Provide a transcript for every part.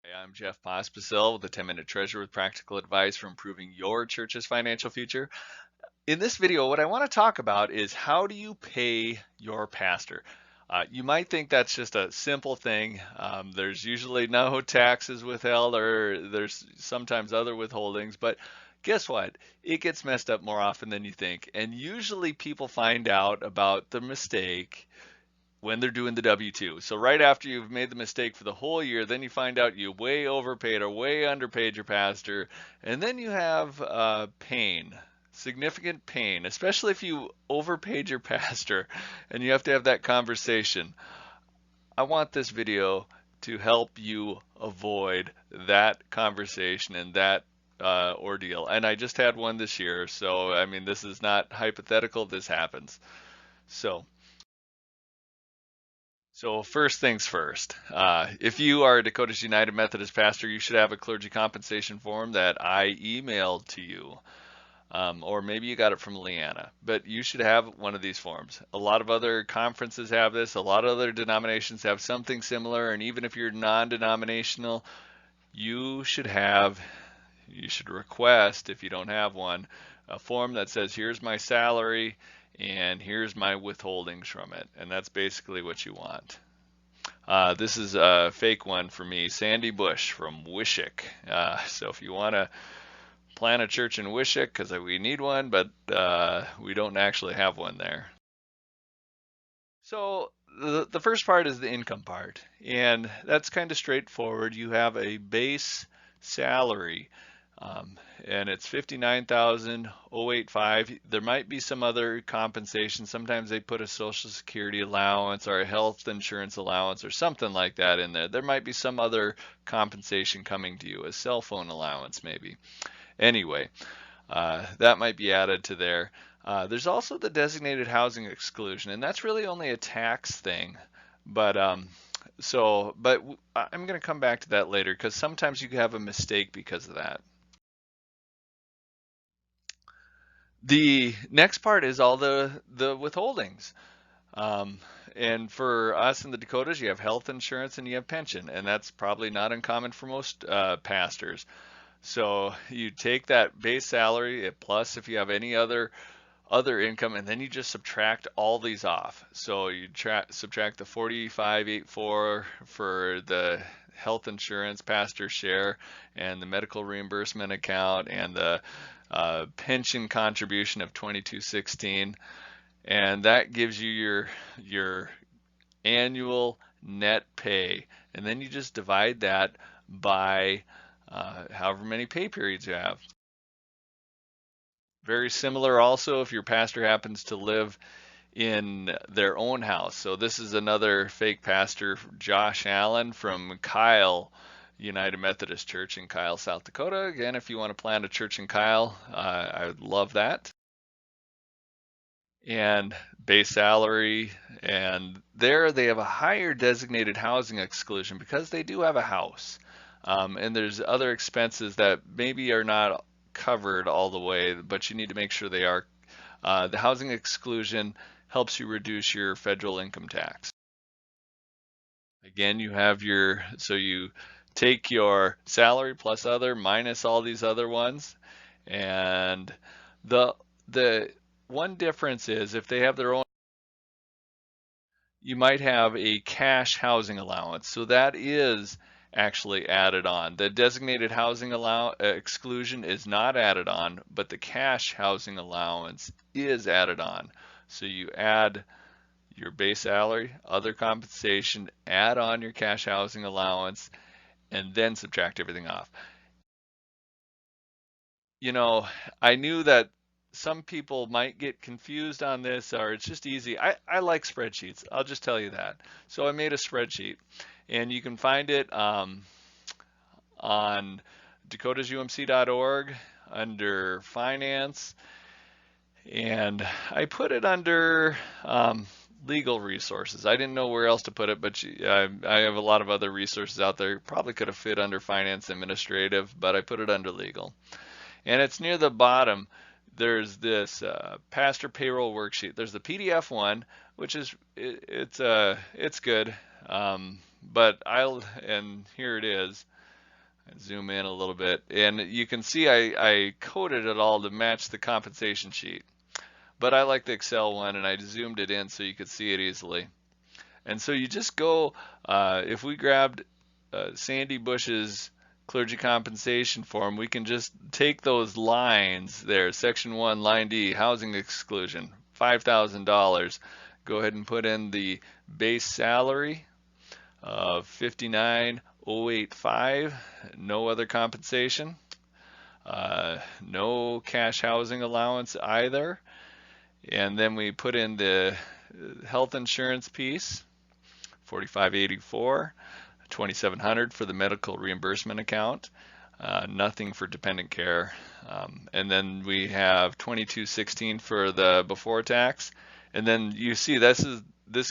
Hey, I'm Jeff Pospisil with the 10-Minute Treasure with practical advice for improving your church's financial future. In this video, what I want to talk about is how do you pay your pastor? You might think that's just a simple thing. There's usually no taxes withheld, or there's sometimes other withholdings, but guess what? It gets messed up more often than you think. And usually people find out about the mistake when they're doing the W-2. So right after you've made the mistake for the whole year, then you find out you way overpaid or way underpaid your pastor, and then you have pain, significant pain, especially if you overpaid your pastor and you have to have that conversation. I want this video to help you avoid that conversation and that ordeal. And I just had one this year, so I mean, this is not hypothetical, this happens. So So first things first, if you are a Dakota's United Methodist pastor, you should have a clergy compensation form that I emailed to you. Or maybe you got it from Leanna, but you should have one of these forms. A lot of other conferences have this, a lot of other denominations have something similar, and even if you're non-denominational, you should have, you should request, if you don't have one, a form that says, here's my salary and here's my withholdings from it. And that's basically what you want. This is a fake one for me, Sandy Bush from Wishick. So if you want to plant a church in Wishick, because we need one, but we don't actually have one there. So the first part is the income part, and that's kind of straightforward. You have a base salary, um, and it's 59,085. There might be some other compensation. Sometimes they put a Social Security allowance or a health insurance allowance or something like that in there. There might be some other compensation coming to you, a cell phone allowance maybe. Anyway, that might be added to there. There's also the designated housing exclusion, and that's really only a tax thing. But I'm going to come back to that later because sometimes you have a mistake because of that. The next part is all the withholdings. Um, and for us in the Dakotas, you have health insurance and you have pension, and that's probably not uncommon for most pastors. So you take that base salary plus if you have any other income, and then you just subtract all these off. So you subtract the 4584 for the health insurance pastor share and the medical reimbursement account and the pension contribution of 2216, and that gives you your annual net pay, and then you just divide that by however many pay periods you have. Very similar also if your pastor happens to live in their own house. So this is another fake pastor, Josh Allen from Kyle United Methodist Church in Kyle, South Dakota. Again, if you want to plant a church in Kyle, I would love that. And base salary, and there they have a higher designated housing exclusion because they do have a house. And there's other expenses that maybe are not covered all the way, but you need to make sure they are. The housing exclusion helps you reduce your federal income tax. Again, you have so you take your salary plus other minus all these other ones, and the the one difference is if they have their own, you might have a cash housing allowance. So that is actually added on. The designated housing exclusion is not added on, but the cash housing allowance is added on. So you add your base salary, other compensation, add on your cash housing allowance, and then subtract everything off. You know, I knew that some people might get confused on this, or it's just easy. I like spreadsheets. I'll just tell you that. So I made a spreadsheet, and you can find it on dakotasumc.org under finance, and I put it under legal resources. I didn't know where else to put it, but I have a lot of other resources out there. Probably could have fit under finance administrative, but I put it under legal. And it's near the bottom. There's this pastor payroll worksheet. There's the PDF one, which is it's good, but and here it is. Zoom in a little bit, and you can see I coded it all to match the compensation sheet. But I like the Excel one, and I zoomed it in so you could see it easily. And so you just go, if we grabbed Sandy Bush's clergy compensation form, we can just take those lines there, section 1, line D, housing exclusion, $5,000. Go ahead and put in the base salary of 59,085, no other compensation, no cash housing allowance either. And then we put in the health insurance piece, 4584, 2700 for the medical reimbursement account, nothing for dependent care. And then we have 2216 for the before tax. And then you see this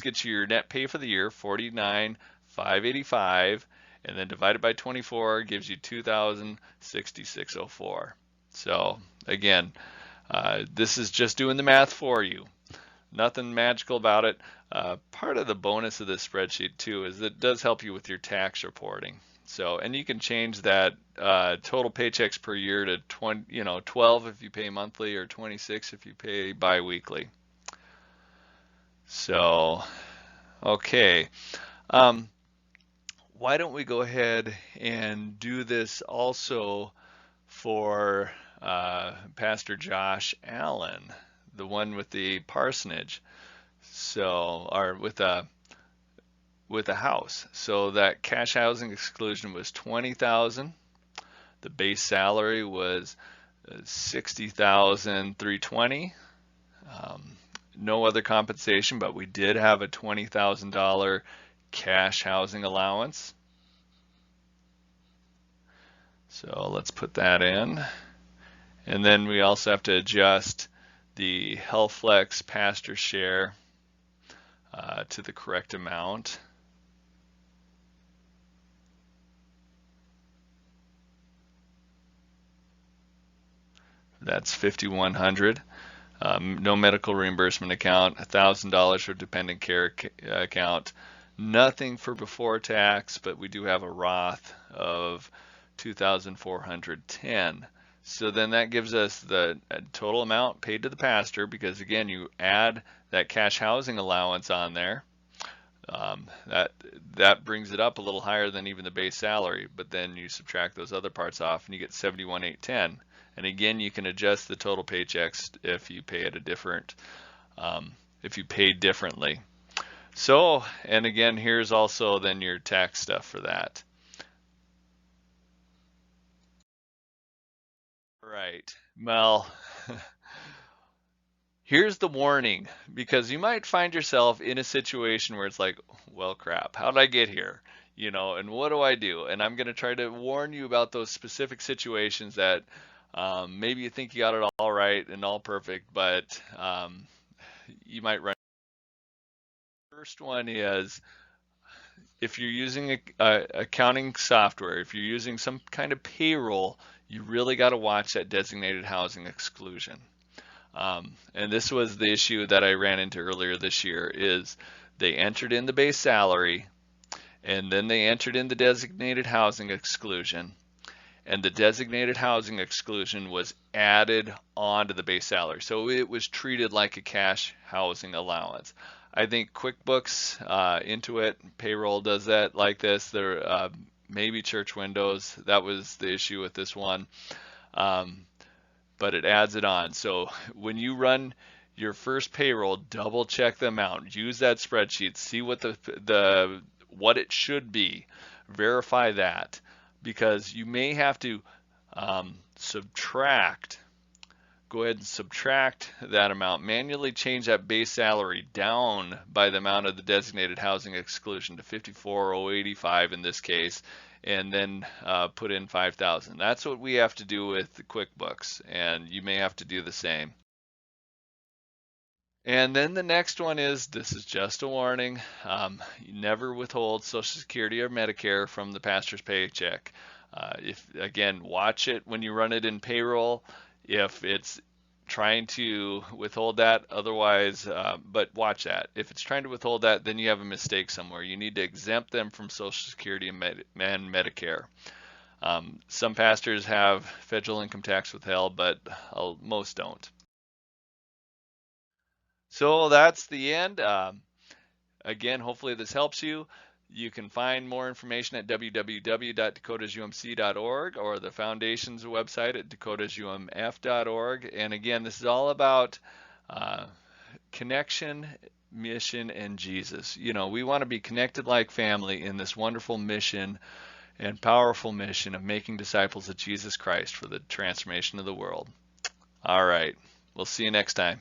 gets you your net pay for the year, 49,585, and then divided by 24 gives you 2,066.04. So again, this is just doing the math for you. Nothing magical about it. Part of the bonus of this spreadsheet too is it does help you with your tax reporting. So, and you can change that total paychecks per year to 12 if you pay monthly, or 26 if you pay biweekly. So, okay. Why don't we go ahead and do this also for Pastor Josh Allen, the one with the parsonage, so, or with a house. So that cash housing exclusion was 20,000. The base salary was 60,320. No other compensation, but we did have a $20,000 cash housing allowance. So let's put that in. And then we also have to adjust the HealthFlex pastor share to the correct amount. That's 5,100. No medical reimbursement account, $1,000 for dependent care account, nothing for before tax, but we do have a Roth of 2,410. So then that gives us the total amount paid to the pastor, because again, you add that cash housing allowance on there. That brings it up a little higher than even the base salary, but then you subtract those other parts off and you get 71,810. And again, you can adjust the total paychecks if you pay at a different, if you pay differently. So, and again, here's also then your tax stuff for that. Right. Well, here's the warning, because you might find yourself in a situation where it's like, well, crap, how did I get here? And what do I do? And I'm going to try to warn you about those specific situations that maybe you think you got it all right and all perfect, but you might run. First one is, if you're using accounting software, if you're using some kind of payroll, you really got to watch that designated housing exclusion. And this was the issue that I ran into earlier this year, is they entered in the base salary, and then they entered in the designated housing exclusion, and the designated housing exclusion was added onto the base salary. So it was treated like a cash housing allowance. I think QuickBooks, Intuit, Payroll does that like this. There, maybe Church Windows, that was the issue with this one. But it adds it on. So when you run your first payroll, double check the amount. Use that spreadsheet. See what what it should be. Verify that, because you may have to subtract. Go ahead and subtract that amount. Manually change that base salary down by the amount of the designated housing exclusion to 54,085 in this case, and then put in 5,000. That's what we have to do with the QuickBooks, and you may have to do the same. And then the next one is, this is just a warning, you never withhold Social Security or Medicare from the pastor's paycheck. If, again, watch it when you run it in payroll, if it's trying to withhold that, otherwise, but watch that. If it's trying to withhold that, then you have a mistake somewhere. You need to exempt them from Social Security and Medicare. Some pastors have federal income tax withheld, but most don't. So that's the end. Again, hopefully this helps you. You can find more information at www.dakotasumc.org or the Foundation's website at dakotasumf.org. And again, this is all about connection, mission, and Jesus. You know, we want to be connected like family in this wonderful mission and powerful mission of making disciples of Jesus Christ for the transformation of the world. All right. We'll see you next time.